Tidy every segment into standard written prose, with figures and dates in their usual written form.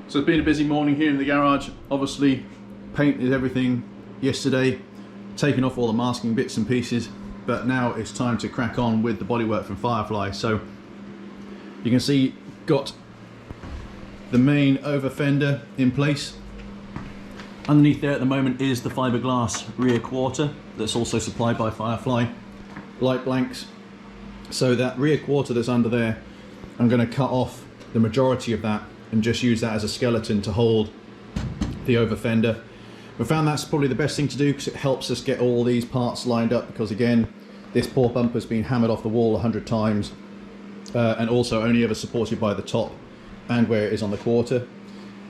So it's been a busy morning here in the garage. Obviously painted everything yesterday, taken off all the masking bits and pieces, but now it's time to crack on with the bodywork from Firefly. So you can see got the main over fender in place. Underneath there at the moment is the fiberglass rear quarter that's also supplied by Firefly light blanks. So that rear quarter that's under there, I'm going to cut off the majority of that and just use that as a skeleton to hold the over fender. We found that's probably the best thing to do because it helps us get all these parts lined up, because again, this poor bumper's been hammered off the wall 100 times and also only ever supported by the top and where it is on the quarter.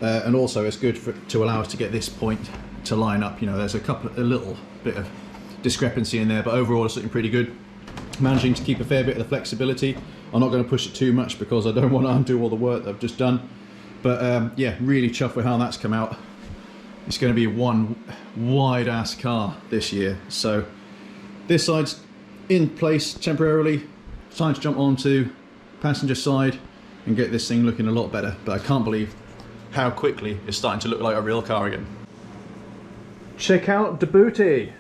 And also it's good to allow us to get this point to line up. You know, there's a little bit of discrepancy in there, but overall it's looking pretty good. Managing to keep a fair bit of the flexibility. I'm not going to push it too much because I don't want to undo all the work that I've just done. But yeah, really chuffed with how that's come out. It's going to be one wide ass car this year. So this side's in place temporarily. Time to jump onto passenger side and get this thing looking a lot better. But I can't believe how quickly it's starting to look like a real car again. Check out the booty.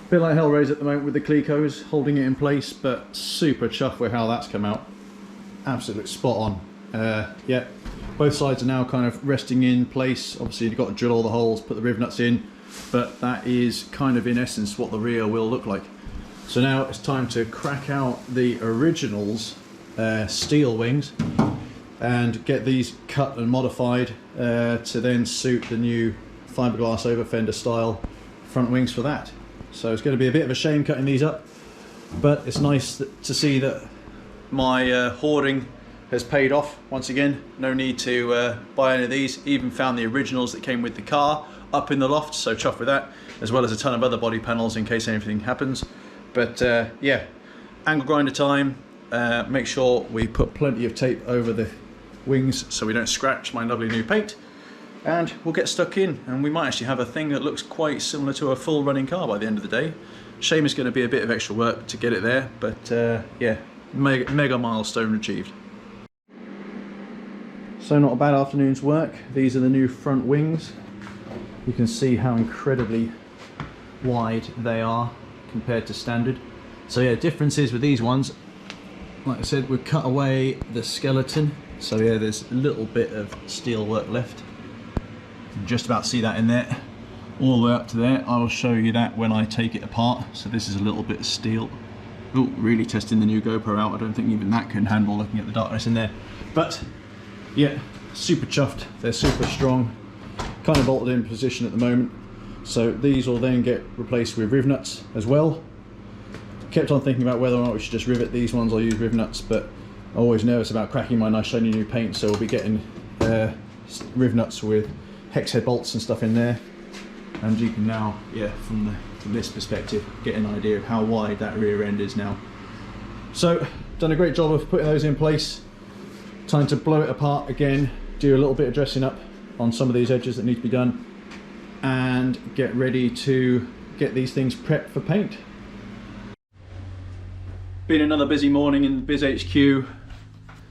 Bit like Hellraiser at the moment with the Clecos holding it in place, but super chuffed with how that's come out. Absolutely spot on. Yeah, both sides are now kind of resting in place. Obviously you've got to drill all the holes, put the riv nuts in, but that is kind of in essence what the rear will look like. So now it's time to crack out the originals steel wings and get these cut and modified to then suit the new fiberglass over fender style front wings for that. So it's going to be a bit of a shame cutting these up, but it's nice to see that my hoarding has paid off once again. No need to buy any of these. Even found the originals that came with the car up in the loft, so chuffed with that, as well as a ton of other body panels in case anything happens. But yeah, angle grinder time. Make sure we put plenty of tape over the wings so we don't scratch my lovely new paint, and we'll get stuck in, and we might actually have a thing that looks quite similar to a full running car by the end of the day. Shame it's going to be a bit of extra work to get it there, but yeah, mega milestone achieved. So not a bad afternoon's work. These are the new front wings. You can see how incredibly wide they are compared to standard. So yeah, differences with these ones, like I said, we've cut away the skeleton. So yeah, there's a little bit of steel work left. You can just about see that in there. All the way up to there. I will show you that when I take it apart. So this is a little bit of steel. Oh, really testing the new GoPro out. I don't think even that can handle looking at the darkness in there. But yeah, super chuffed. They're super strong. Kind of bolted in position at the moment. So these will then get replaced with riv nuts as well. Kept on thinking about whether or not we should just rivet these ones or use riv nuts, but I'm always nervous about cracking my nice shiny new paint, so we'll be getting riv nuts with hex head bolts and stuff in there. And you can now, yeah, from this perspective, get an idea of how wide that rear end is now. So, done a great job of putting those in place. Time to blow it apart again, do a little bit of dressing up on some of these edges that need to be done, and get ready to get these things prepped for paint. Been another busy morning in Biz HQ.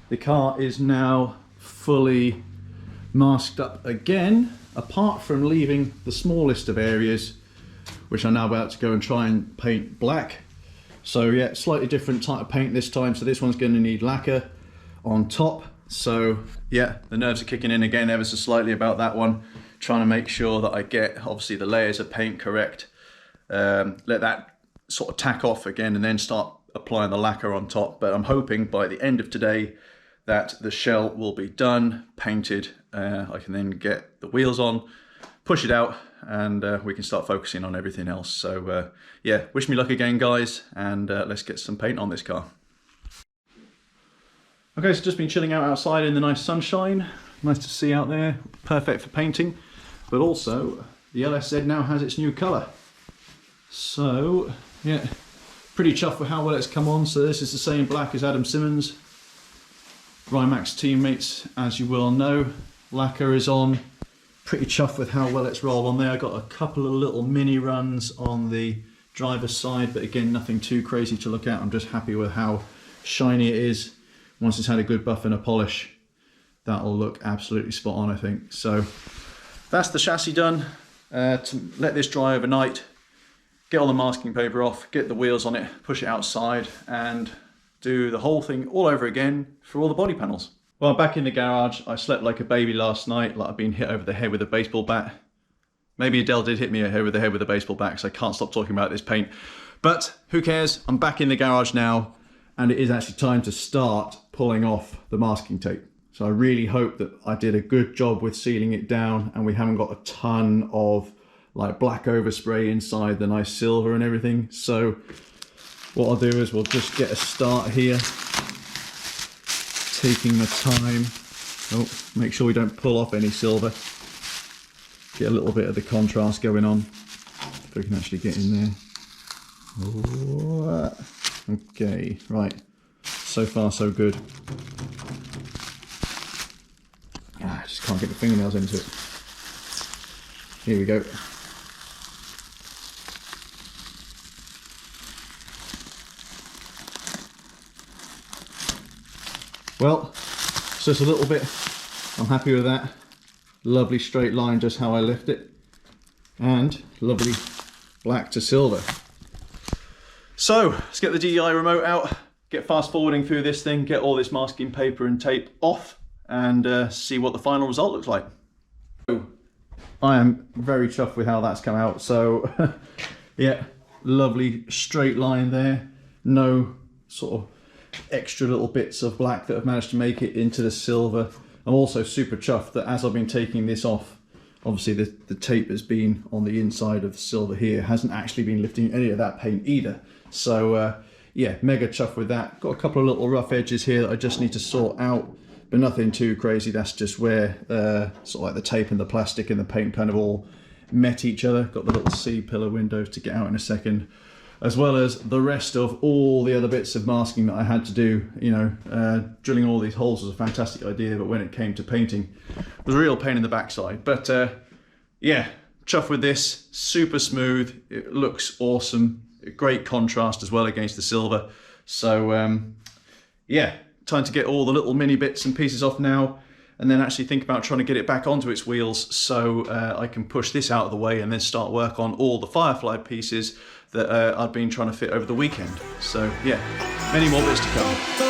The car is now fully masked up again, apart from leaving the smallest of areas, which I'm now about to go and try and paint black. So yeah, slightly different type of paint this time. So this one's going to need lacquer on top. So yeah, the nerves are kicking in again ever so slightly about that one. Trying to make sure that I get obviously the layers of paint correct. Let that sort of tack off again and then start applying the lacquer on top. But I'm hoping by the end of today that the shell will be done, painted. I can then get the wheels on, push it out, and we can start focusing on everything else. So yeah, wish me luck again, guys, and let's get some paint on this car. Okay, so just been chilling out outside in the nice sunshine. Nice to see out there, perfect for painting. But also, the LSZ now has its new colour. So yeah, pretty chuffed with how well it's come on. So this is the same black as Adam Simmons. Rimax teammates, as you well know. Lacquer is on. Pretty chuffed with how well it's rolled on there. I got a couple of little mini runs on the driver's side, but again, nothing too crazy to look at. I'm just happy with how shiny it is once it's had a good buff and a polish. that'll look absolutely spot on, I think. So that's the chassis done. To let this dry overnight, get all the masking paper off, get the wheels on it, push it outside, and do the whole thing all over again for all the body panels. Well, I'm back in the garage. I slept like a baby last night, like I've been hit over the head with a baseball bat. Maybe Adele did hit me over the head with a baseball bat, so I can't stop talking about this paint. But who cares? I'm back in the garage now, and it is actually time to start pulling off the masking tape. So I really hope that I did a good job with sealing it down, and we haven't got a ton of like black overspray inside the nice silver and everything. So what I'll do is we'll just get a start here, taking the time. Oh, make sure we don't pull off any silver. Get a little bit of the contrast going on. If we can actually get in there. Oh, okay, right. So far, so good. I just can't get the fingernails into it. Here we go. Well, so it's a little bit, I'm happy with that. Lovely straight line, just how I left it. And lovely black to silver. So let's get the DEI remote out, get fast forwarding through this thing, get all this masking paper and tape off, and see what the final result looks like. I am very chuffed with how that's come out. So yeah, lovely straight line there. No sort of extra little bits of black that have managed to make it into the silver. I'm also super chuffed that as I've been taking this off, obviously the tape that's been on the inside of the silver here hasn't actually been lifting any of that paint either. So yeah, mega chuffed with that. Got a couple of little rough edges here that I just need to sort out, but nothing too crazy. That's just where sort of like the tape and the plastic and the paint kind of all met each other. Got the little C-pillar windows to get out in a second, as well as the rest of all the other bits of masking that I had to do. You know, drilling all these holes was a fantastic idea, but when it came to painting, it was a real pain in the backside. But yeah, chuffed with this, super smooth, it looks awesome, great contrast as well against the silver. So yeah, time to get all the little mini bits and pieces off now, and then actually think about trying to get it back onto its wheels so I can push this out of the way and then start work on all the Firefly pieces that I've been trying to fit over the weekend. So yeah, many more bits to come.